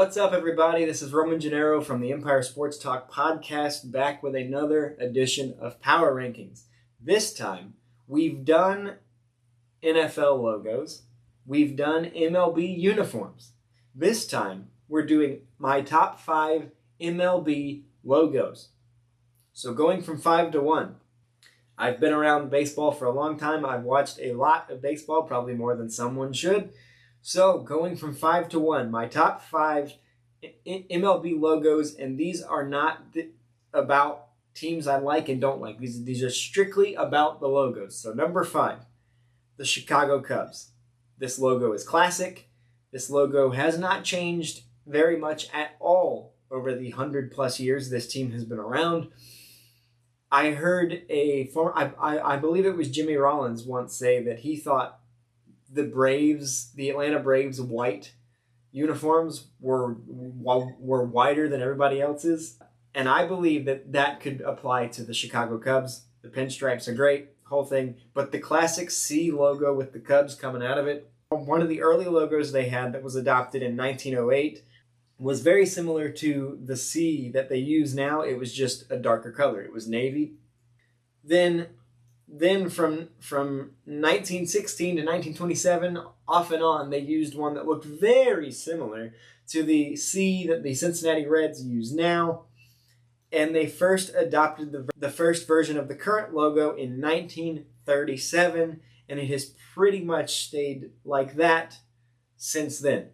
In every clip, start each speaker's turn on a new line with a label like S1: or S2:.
S1: What's up, everybody? This is Roman Gennaro from the Empire Sports Talk podcast, back with another edition of Power Rankings. This time, we've done NFL logos. We've done MLB uniforms. This time, we're doing my top 5 MLB logos. So going from 5 to 1. I've been around baseball for a long time. I've watched a lot of baseball, probably more than someone should. So going from 5 to 1, my top 5 MLB logos, and these are not about teams I like and don't like. These are strictly about the logos. So number 5, the Chicago Cubs. This logo is classic. This logo has not changed very much at all over the 100+ years this team has been around. I heard I believe it was Jimmy Rollins once say that he thought the Atlanta Braves white uniforms were whiter than everybody else's. And I believe that could apply to the Chicago Cubs. The pinstripes are great, whole thing. But the classic C logo with the Cubs coming out of it, one of the early logos they had that was adopted in 1908 was very similar to the C that they use now. It was just a darker color. It was navy. Then from 1916 to 1927, off and on, they used one that looked very similar to the C that the Cincinnati Reds use now. And they first adopted the first version of the current logo in 1937, and it has pretty much stayed like that since then.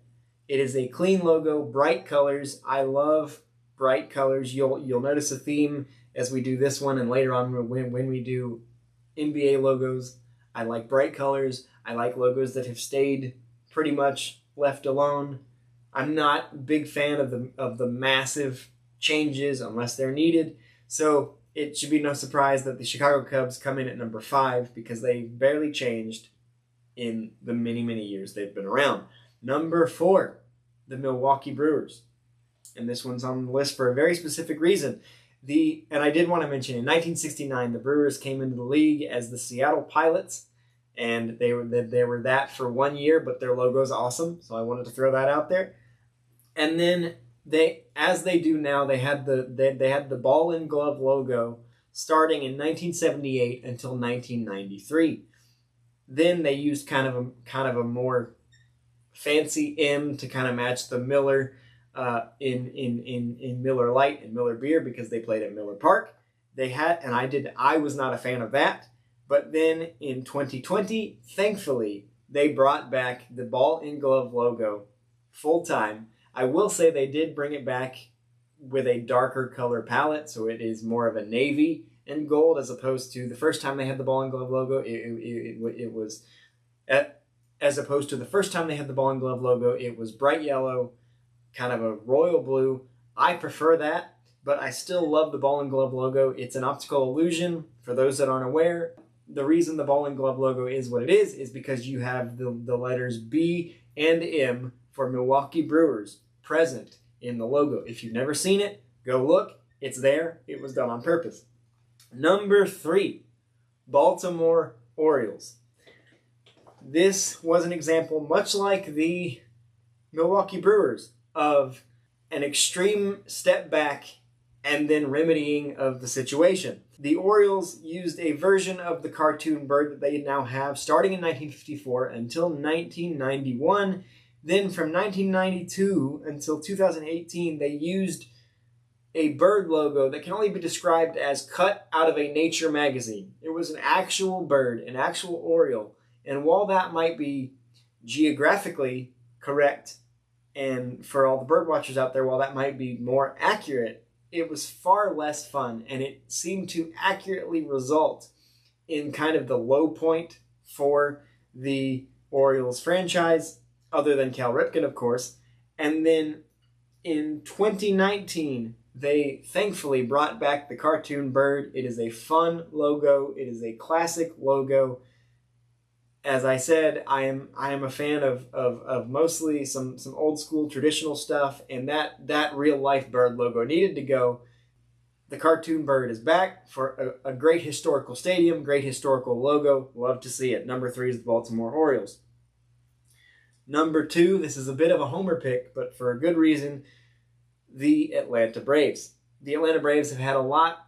S1: It is a clean logo, bright colors. I love bright colors. You'll notice a theme as we do this one, and later on when we do NBA logos. I like bright colors. I like logos that have stayed pretty much left alone. I'm not a big fan of the massive changes unless they're needed. So it should be no surprise that the Chicago Cubs come in at number 5 because they barely changed in the many, many years they've been around. Number 4, the Milwaukee Brewers. And this one's on the list for a very specific reason. And I did want to mention, in 1969, the Brewers came into the league as the Seattle Pilots, and they were that for 1 year, but their logo is awesome, so I wanted to throw that out there. And then as they do now, they had the ball and glove logo starting in 1978 until 1993. Then they used kind of a more fancy M to kind of match the Miller. In Miller Lite and Miller Beer because they played at Miller Park. I was not a fan of that. But then in 2020, thankfully, they brought back the ball and glove logo full time. I will say they did bring it back with a darker color palette, so it is more of a navy and gold as opposed to the first time they had the ball and glove logo. It was as opposed to the first time they had the ball and glove logo, it was bright yellow, kind of a royal blue. I prefer that, but I still love the ball and glove logo. It's an optical illusion. For those that aren't aware, the reason the ball and glove logo is what it is because you have the letters B and M for Milwaukee Brewers present in the logo. If you've never seen it, go look. It's there. It was done on purpose. Number 3, Baltimore Orioles. This was an example, much like the Milwaukee Brewers, of an extreme step back and then remedying of the situation. The Orioles used a version of the cartoon bird that they now have starting in 1954 until 1991. Then from 1992 until 2018, they used a bird logo that can only be described as cut out of a nature magazine. It was an actual bird, an actual Oriole. And while that might be geographically correct, and for all the bird watchers out there, while that might be more accurate, it was far less fun, and it seemed to accurately result in kind of the low point for the Orioles franchise, other than Cal Ripken, of course. And then in 2019, they thankfully brought back the cartoon bird. It is a fun logo. It is a classic logo. As I said, I am a fan of mostly some old school traditional stuff, and that real life bird logo needed to go. The cartoon bird is back for a great historical stadium, great historical logo. Love to see it. Number 3 is the Baltimore Orioles. Number 2, this is a bit of a homer pick, but for a good reason, the Atlanta Braves. The Atlanta Braves have had a lot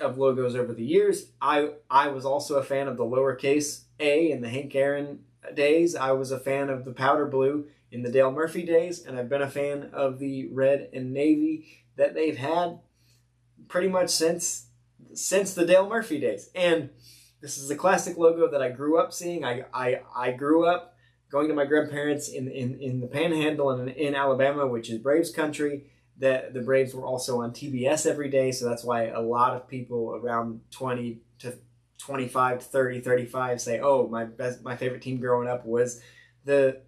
S1: of logos over the years. I was also a fan of the lowercase a in the Hank Aaron days. I was a fan of the powder blue in the Dale Murphy days, and I've been a fan of the red and navy that they've had pretty much since the Dale Murphy days. And this is a classic logo that I grew up seeing. I grew up going to my grandparents in the Panhandle and in Alabama, which is Braves country. That the Braves were also on TBS every day, so that's why a lot of people around 20 to 25 to 30, 35 say, "Oh, my favorite team growing up was the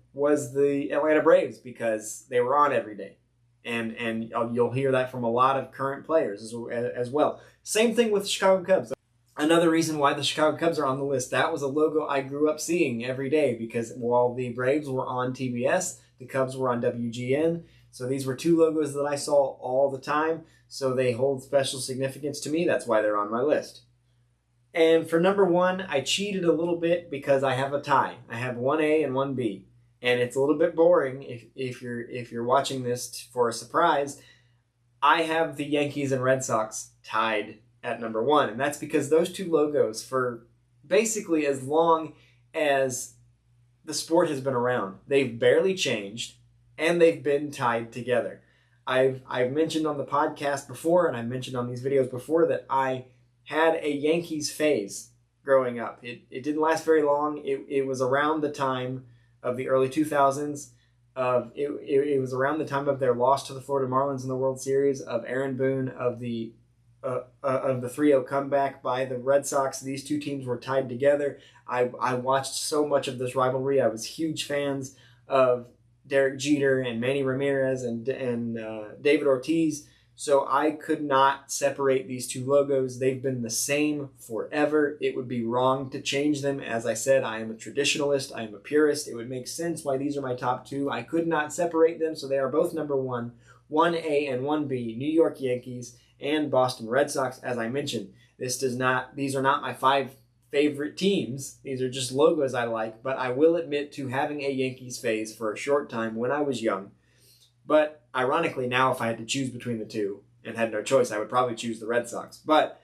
S1: Atlanta Braves because they were on every day." And you'll hear that from a lot of current players as well. Same thing with the Chicago Cubs. Another reason why the Chicago Cubs are on the list, that was a logo I grew up seeing every day because while the Braves were on TBS, the Cubs were on WGN. So these were two logos that I saw all the time, so they hold special significance to me. That's why they're on my list. And for number 1, I cheated a little bit because I have a tie. I have 1A and 1B. And it's a little bit boring if you're watching this for a surprise. I have the Yankees and Red Sox tied at number 1, and that's because those two logos, for basically as long as the sport has been around, they've barely changed, and they've been tied together. I've mentioned on the podcast before, and I've mentioned on these videos before, that I had a Yankees phase growing up. It didn't last very long. It was around the time of the early 2000s. It was around the time of their loss to the Florida Marlins in the World Series, of Aaron Boone, of the 3-0 comeback by the Red Sox. These two teams were tied together. I watched so much of this rivalry. I was huge fans of Derek Jeter and Manny Ramirez and David Ortiz. So I could not separate these two logos. They've been the same forever. It would be wrong to change them. As I said, I am a traditionalist. I am a purist. It would make sense why these are my top 2. I could not separate them, so they are both number 1. 1A and 1B, New York Yankees and Boston Red Sox. As I mentioned, these are not my 5 favorite teams. These are just logos I like, but I will admit to having a Yankees phase for a short time when I was young. But ironically, now if I had to choose between the two and had no choice, I would probably choose the Red Sox. But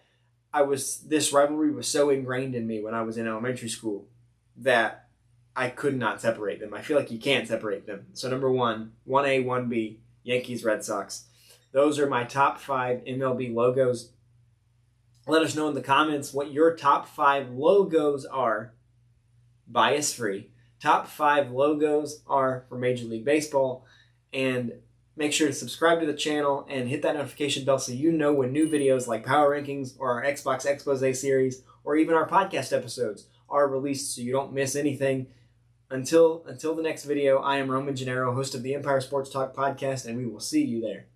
S1: this rivalry was so ingrained in me when I was in elementary school that I could not separate them. I feel like you can't separate them. So number 1, 1A, 1B, Yankees, Red Sox. Those are my top 5 MLB logos. Let us know in the comments what your top 5 logos are, bias free. Top 5 logos are for Major League Baseball. And make sure to subscribe to the channel and hit that notification bell so you know when new videos like Power Rankings or our Xbox Xposé series or even our podcast episodes are released so you don't miss anything. Until the next video, I am Roman Gennaro, host of the Empire Sports Talk podcast, and we will see you there.